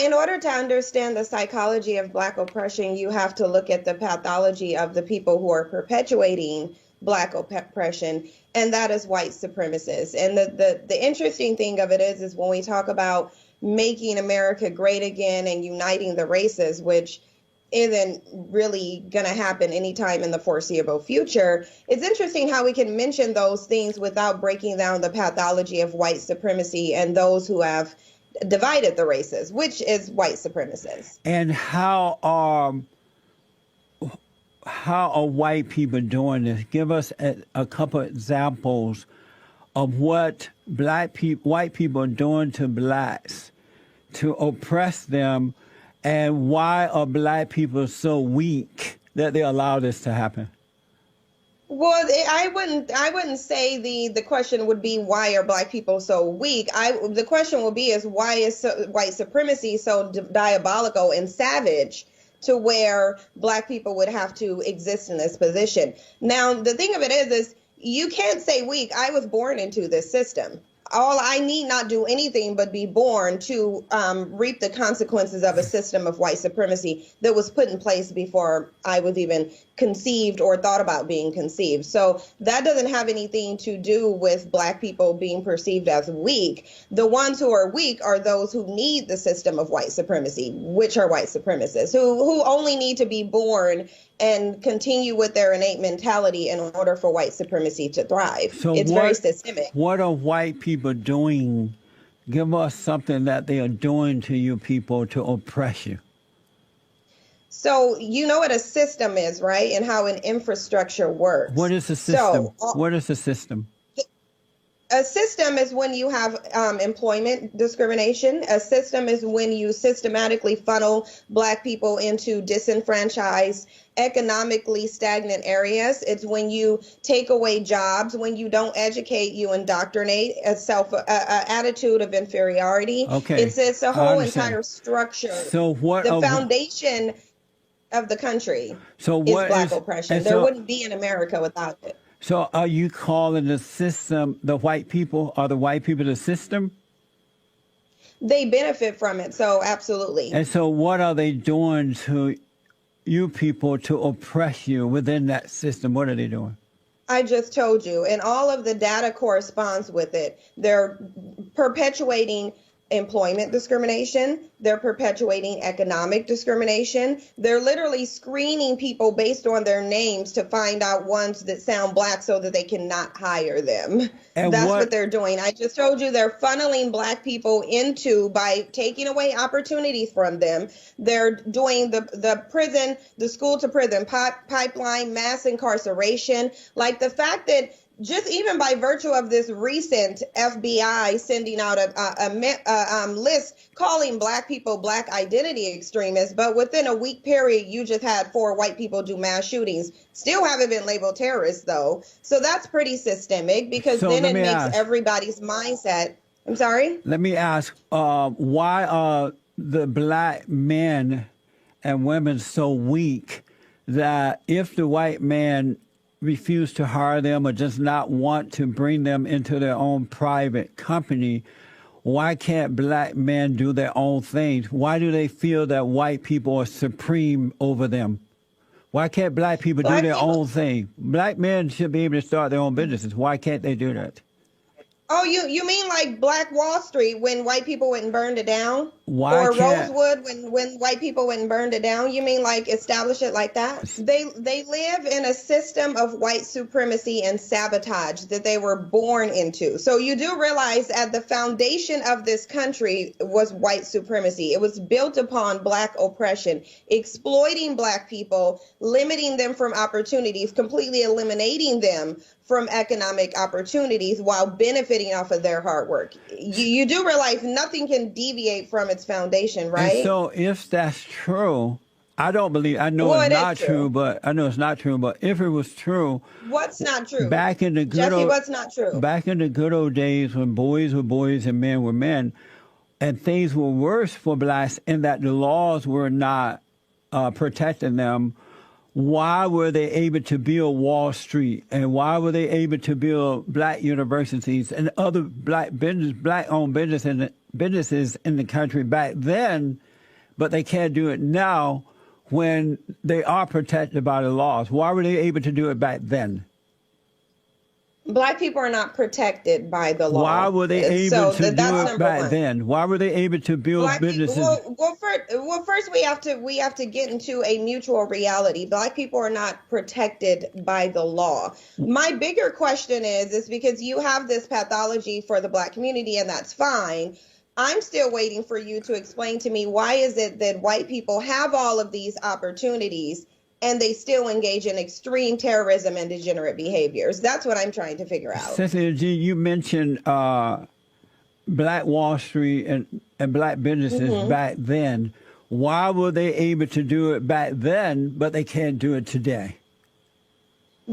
In order to understand the psychology of Black oppression, you have to look at the pathology of the people who are perpetuating Black oppression, and that is white supremacists. And the interesting thing of it is when we talk about making America great again and uniting the races, which isn't really going to happen anytime in the foreseeable future, it's interesting how we can mention those things without breaking down the pathology of white supremacy and those who have divided the races, which is white supremacists. And how are white people doing this? Give us a couple examples of what white people are doing to blacks to oppress them, and why are black people so weak that they allow this to happen? Well, I wouldn't say the question would be why are Black people so weak. The question will be is why is white supremacy so diabolical and savage to where Black people would have to exist in this position. Now, the thing of it is you can't say weak. I was born into this system. All I need not do anything but be born to reap the consequences of a system of white supremacy that was put in place before I was even conceived or thought about being conceived. So that doesn't have anything to do with Black people being perceived as weak. The ones who are weak are those who need the system of white supremacy, which are white supremacists, who only need to be born and continue with their innate mentality in order for white supremacy to thrive. So it's very systemic. What are white people doing? Give us something that they are doing to you people to oppress you. So you know what a system is, right? And how an infrastructure works. What is a system? What is a system? A system is when you have employment discrimination. A system is when you systematically funnel Black people into disenfranchised, economically stagnant areas. It's when you take away jobs, when you don't educate, you indoctrinate a attitude of inferiority. Okay. It's a whole entire structure. So what the foundation of the country is Black oppression. There wouldn't be an America without it. So are you calling the system, the white people, are the white people the system? They benefit from it, so absolutely. And so what are they doing to you people to oppress you within that system? What are they doing? I just told you, and all of the data corresponds with it. They're perpetuating employment discrimination. They're perpetuating economic discrimination. They're literally screening people based on their names to find out ones that sound Black so that they cannot hire them. And that's what they're doing. I just told you they're funneling Black people into by taking away opportunities from them. They're doing the prison, the school to prison pipeline, mass incarceration. Like the fact that just even by virtue of this recent FBI sending out a list calling Black people Black identity extremists, but within a week period, you just had 4 white people do mass shootings. Still haven't been labeled terrorists, though. So that's pretty systemic because then it makes everybody's mindset. I'm sorry? Let me ask, why are the Black men and women so weak that if the white man refuse to hire them or does not want to bring them into their own private company, why can't Black men do their own things? Why do they feel that white people are supreme over them? Why can't Black people do their own thing? Black men should be able to start their own businesses. Why can't they do that? Oh, you mean like Black Wall Street when white people went and burned it down? Why or can't Rosewood when white people went and burned it down? You mean like establish it like that? They live in a system of white supremacy and sabotage that they were born into. So you do realize at the foundation of this country was white supremacy. It was built upon Black oppression, exploiting Black people, limiting them from opportunities, completely eliminating them from economic opportunities while benefiting off of their hard work. You do realize nothing can deviate from its foundation, right? And so if that's true, I don't believe, I know it's not true, but I know it's not true, but if it was true. What's not true? Back in the good Jesse, what's not true? Back in the good old days when boys were boys and men were men, and things were worse for Blacks in that the laws were not protecting them, why were they able to build Wall Street, and why were they able to build Black universities and other Black-owned businesses in the country back then but they can't do it now when they are protected by the laws? Why were they able to do it back then? Black people are not protected by the law. Why were they able to do it back then? Why were they able to build businesses? First we have to get into a mutual reality. Black people are not protected by the law. My bigger question is because you have this pathology for the Black community, and that's fine. I'm still waiting for you to explain to me, why is it that white people have all of these opportunities and they still engage in extreme terrorism and degenerate behaviors? That's what I'm trying to figure out. Cynthia G, you mentioned Black Wall Street and Black businesses back then. Why were they able to do it back then, but they can't do it today?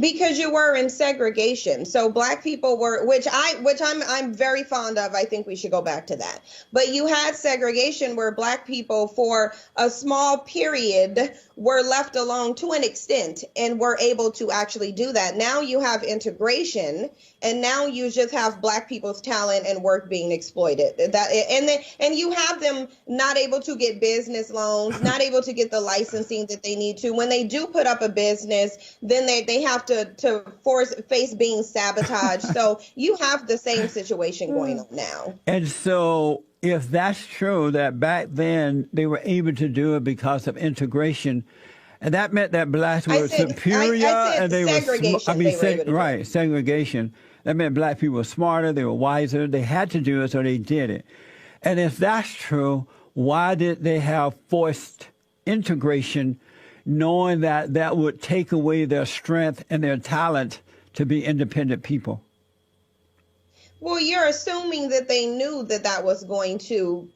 Because you were in segregation. So Black people were, which I'm very fond of. I think we should go back to that. But you had segregation where Black people for a small period were left alone to an extent and were able to actually do that. Now you have integration, and now you just have Black people's talent and work being exploited. And you have them not able to get business loans, not able to get the licensing that they need to. When they do put up a business, then they have to face being sabotaged. So you have the same situation going on now. And so if that's true, that back then they were able to do it because of integration, and that meant that Blacks were superior, and they were right, segregation. That meant Black people were smarter, they were wiser, they had to do it, so they did it. And if that's true, why did they have forced integration, knowing that that would take away their strength and their talent to be independent people? Well, you're assuming that they knew that that was going to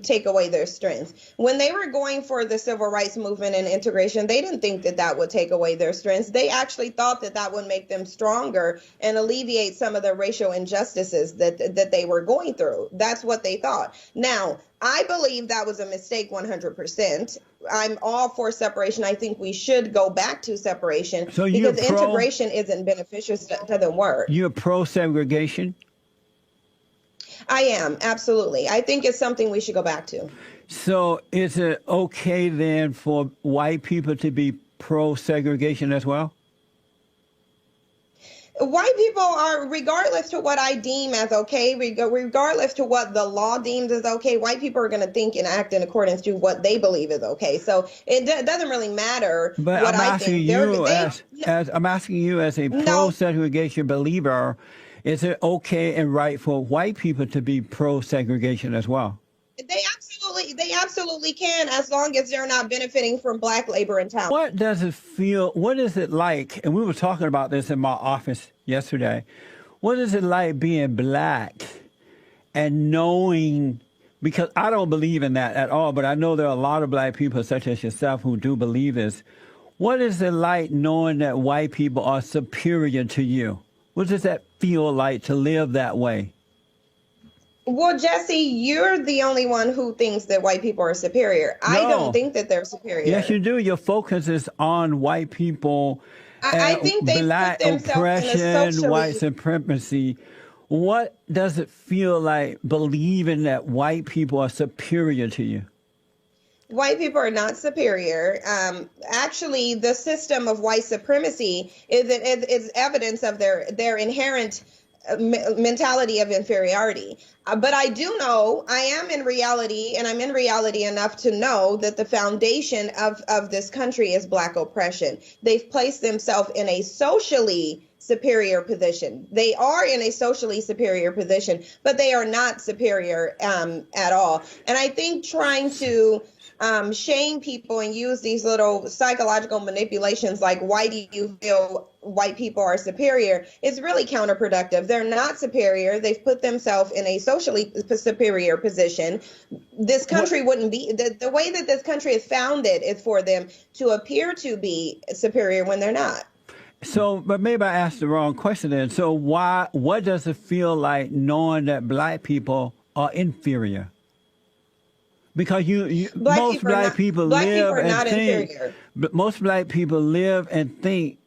take away their strength. When they were going for the civil rights movement and integration, they didn't think that that would take away their strengths. They actually thought that that would make them stronger and alleviate some of the racial injustices that they were going through. That's what they thought. Now, I believe that was a mistake 100%. I'm all for separation. I think we should go back to separation because integration isn't beneficial to the work. You're pro-segregation? I am, absolutely. I think it's something we should go back to. So is it okay then for white people to be pro-segregation as well? White people are, regardless to what I deem as okay, regardless to what the law deems as okay, white people are going to think and act in accordance to what they believe is okay. So it doesn't really matter but what I'm I think. I'm asking you as a pro-segregation believer, is it okay and right for white people to be pro-segregation as well? They absolutely can, as long as they're not benefiting from Black labor and talent. What does it feel, what is it like, and we were talking about this in my office yesterday, what is it like being Black and knowing, because I don't believe in that at all, but I know there are a lot of Black people such as yourself who do believe this. What is it like knowing that white people are superior to you? What does that feel like to live that way? Well, Jesse, you're the only one who thinks that white people are superior. No. I don't think that they're superior. Yes, you do. Your focus is on white people. I think they Black put themselves oppression, white supremacy. What does it feel like believing that white people are superior to you? White people are not superior. Actually, the system of white supremacy is evidence of their inherent mentality of inferiority. But I do know, I am in reality, and I'm in reality enough to know that the foundation of this country is Black oppression. They've placed themselves in a socially superior position. They are in a socially superior position, but they are not superior at all. And I think trying to shame people and use these little psychological manipulations like, why do you feel white people are superior, is really counterproductive. They're not superior. They've put themselves in a socially superior position. This country wouldn't be, the way that this country is founded is for them to appear to be superior when they're not. So, but maybe I asked the wrong question then. So what does it feel like knowing that Black people are inferior? Because most Black people live and think, but most Black people live and think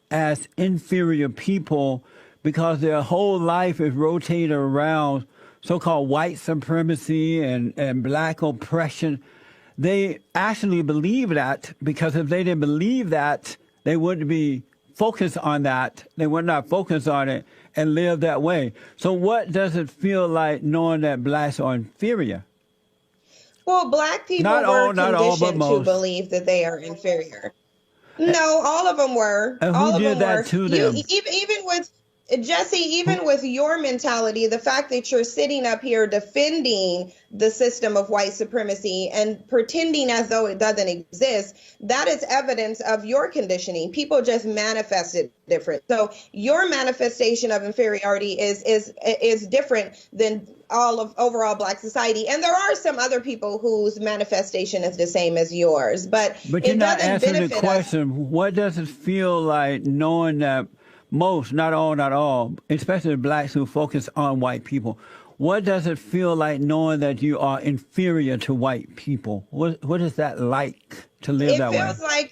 as inferior people because their whole life is rotated around so-called white supremacy and Black oppression. they actually believe that, because if they didn't believe that, they wouldn't be focused on that. They would not focus on it and live that way. So what does it feel like knowing that blacks are inferior? Well, black people Not were all, not all, but conditioned to most. believe that they are inferior. No, all of them were. And All who of did them that were. to You them? even with Jesse, even with your mentality, the fact that you're sitting up here defending the system of white supremacy and pretending as though it doesn't exist, that is evidence of your conditioning. People just manifest it different. So your manifestation of inferiority is different than all of overall black society. And there are some other people whose manifestation is the same as yours, but But you're it not doesn't answering the benefit us. question. What does it feel like knowing that most, not all, especially the blacks who focus on white people, what does it feel like knowing that you are inferior to white people? What is that like to live It that way?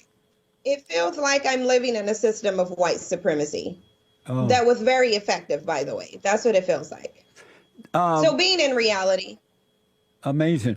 feels like I'm living in a system of white supremacy. Oh. That was very effective, by the way. That's what it feels like. So being in reality. Amazing.